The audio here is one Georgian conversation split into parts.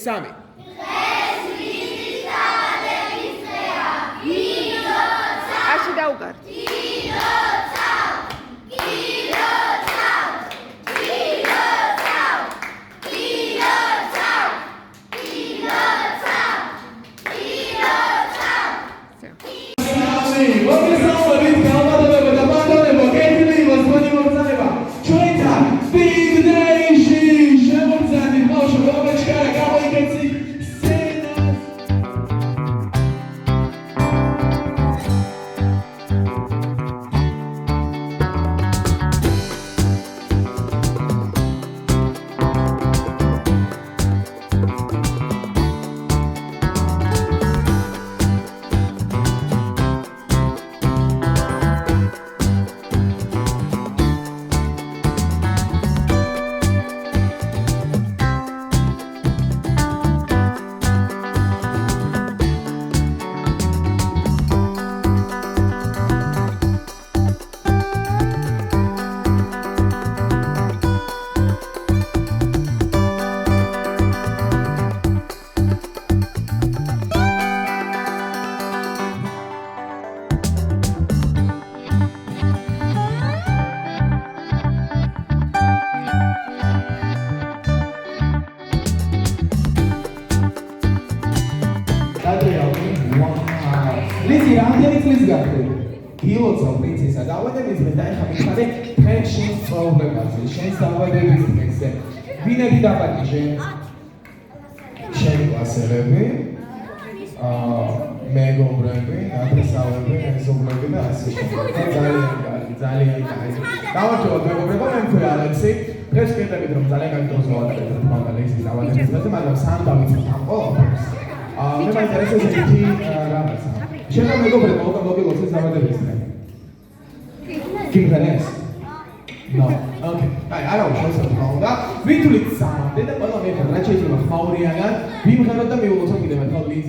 3. Აში დაუგარ. Lizzie, რამდენი წლის გახდები? გილოცავ პრინცესა, დავადების დღეს და ეხლა მიხარე თქვენ შენს ცხოვრებაზე, შენს დავადების დღეზე. ვინები დაპატიჟე? შენი კლასელები, მეგობრები, ნათესავები, მეზობლები და ასე შემდეგ. ძალიან კარგი. დავარქევოთ მეგობრებო, მე მქვია ალექსი. დღეს გეტყვით რომ ძალიან კარგი დროს გავატარეთ თქმა უნდა ლიზის დავადების დღეზე, მაგრამ სამ დავიწყოთ ამ ყველაფერს. მე მაინტერესებს ერთი რაღაცა. შენო მეგობრებო, უკვე მოგილოცეთ დავადების დღე. გიმღერეს? No. Okay. არა უშავსებ თქმა უნდა. ვითვლით სამამდე და ყველა მეხარ რა შეიძლება ხმაურიანად ვიმღეროთ და მიულოცოთ კიდევ ერთხელ ლიზ.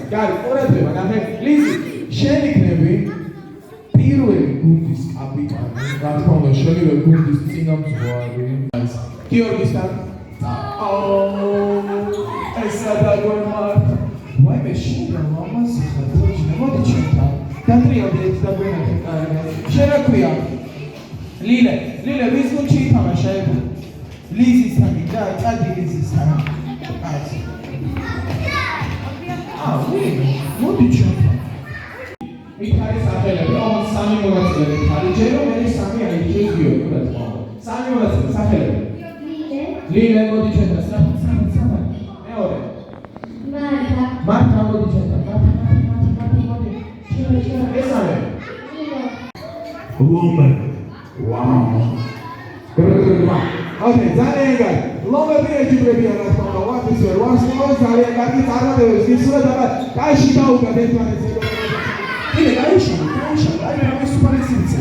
Gari, ყურადღება, ნახე, ლიზი, შენ იქნები პირველი გუნდის კაპიტანი, რა თქმა უნდა, შენივე გუნდის წინამძღვარი. გიორგისთან. ესა დაგვემართ. ვაიმე, შენ მამასი ხარ, მოდი ჩემთან. დატრიალდეთ და გვენახეთ კარგად. შენ რა ქვია? ლილე, ვის გუნდში ითამაშებ? ლიზისთან და წადი ლიზისთან. კაცი. მოდი ჩემთან. მიხარი სახელები, სამი მონაწილე მიხარი, ჯერო მე სამი აიჭეს გიორგი, რა თქმა უნდა. სამი მონაწილე სახელები. ლილე, მოდი ჩემთან, სამი. მეორე. მართა, მოდი ჩემთან. მოდი. მესამე. ლომე. ვაუ. Okay, ძალიან კარგი. ლომები ეჯიბრებიან რა თქმა უნდა, ვაფისვერ, ვარსკვლავი ძალიან კარგი წარმატებებს გისურვებთ, აბა კაიში დაუგათ ერთმანეთს. კიდე კაიში, აი მე სუპერექსიცია,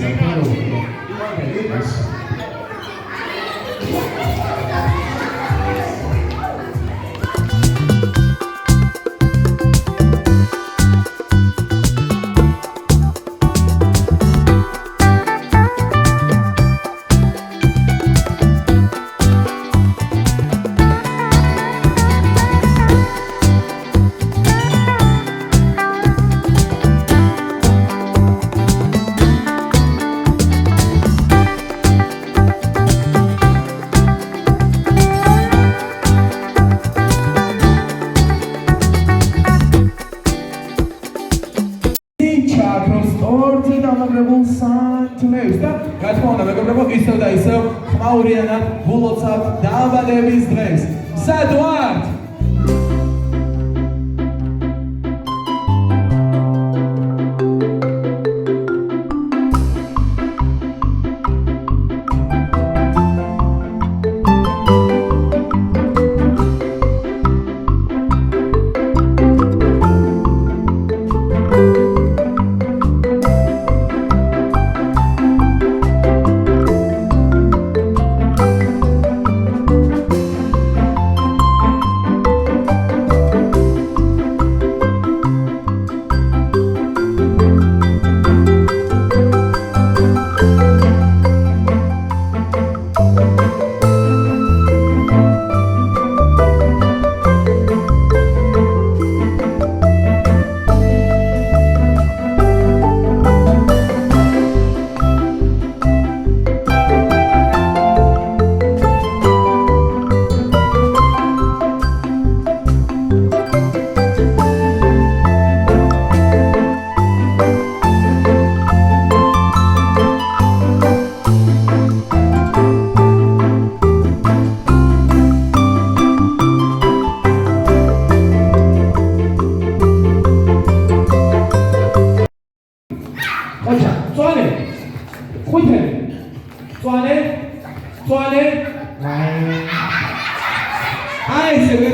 რა თქმა უნდა, მეგობრებო, ისევ და ისევ ხმაურიანად ვილოცავთ დაავადების დღეს. სად ვართ?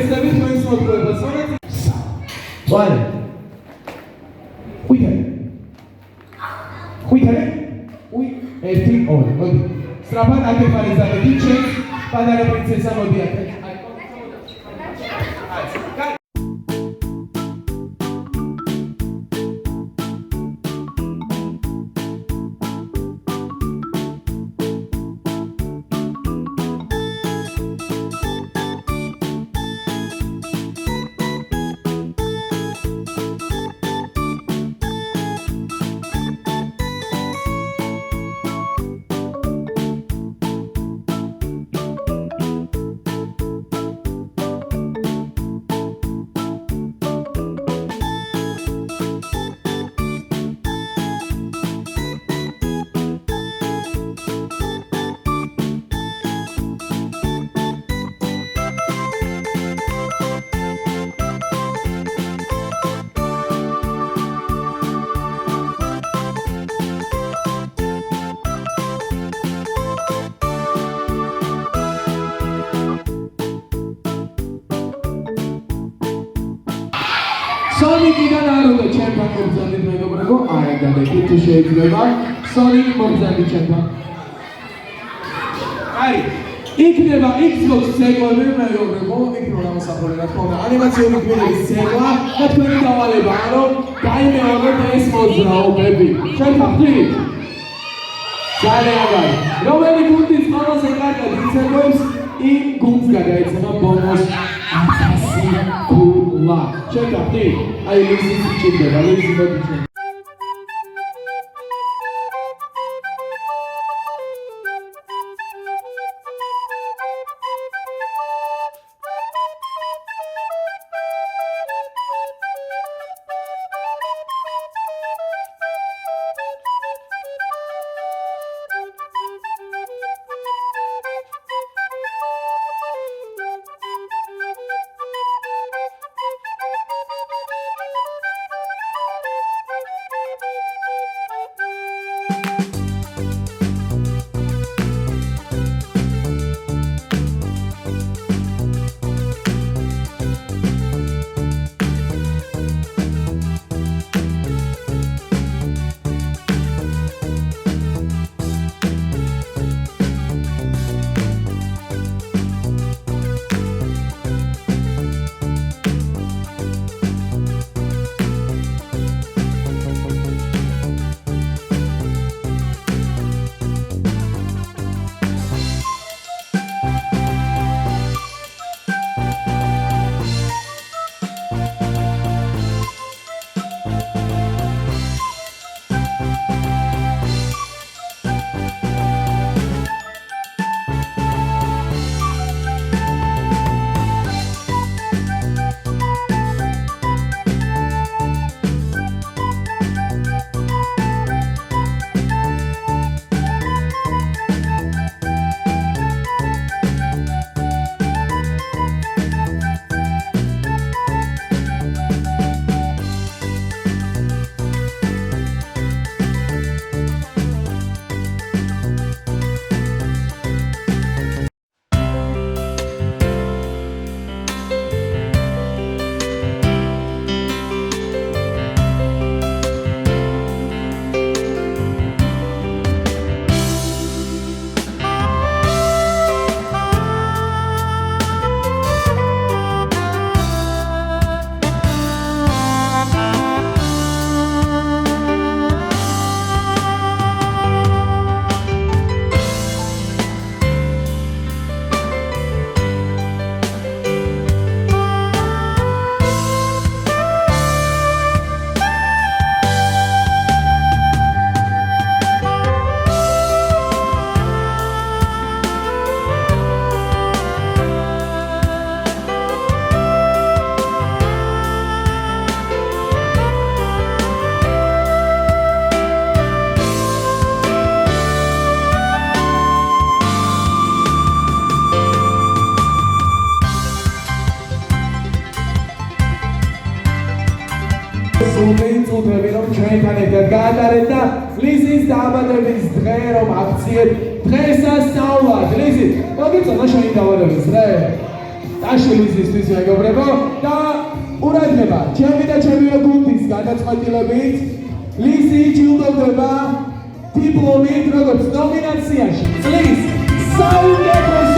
გესწრებით თქვენს მოგყვებას. ვარე. ხუთი. ერთი, ორი, მოდი. სწრაფად აკეთებარეზადები ჩემს პატარა პრინცესა მოდი აქ. სონიკიდან არ უნდა ჩემთან მოგზავნით მეგობრებო, აი გადაგეთ თუ შეიძლება სონიკი მოგზავნით ჩემთან. აი, იქნება Xbox ცეკვები მეგობრებო, იქ რომ გამოსახული რა თქმა უნდა, ანიმაციური გმირების ცეკვა და თქვენი დავალებაა რომ გაიმეოროთ ეს მოძრაობები. შევხვდით? ძალიან კარგი. რომელი გუნდის ყველაზე კარგად იცეკვებს, იმ გუნდს გადაეცემა ბონუს 1000 ქულა. შევხვდით? აი ლიზი ჭირდება, ლიზი მოდი. წუთები რომ ჩვენთან ერთად გაატარეთ და ლიზის დაავადების დღე რომ აქციეთ დღესასწაულად ლიზი მოგიწონა შენი დაავადების დღე ტაშილიზისთვის მეგობრებო და ყურადღება, ჩემი და ჩემი გუნდის გადაწყვეტილებით ლიზი ჯილდოვდება დიპლომით როგორც ნომინაციაში წლის საუკეთესო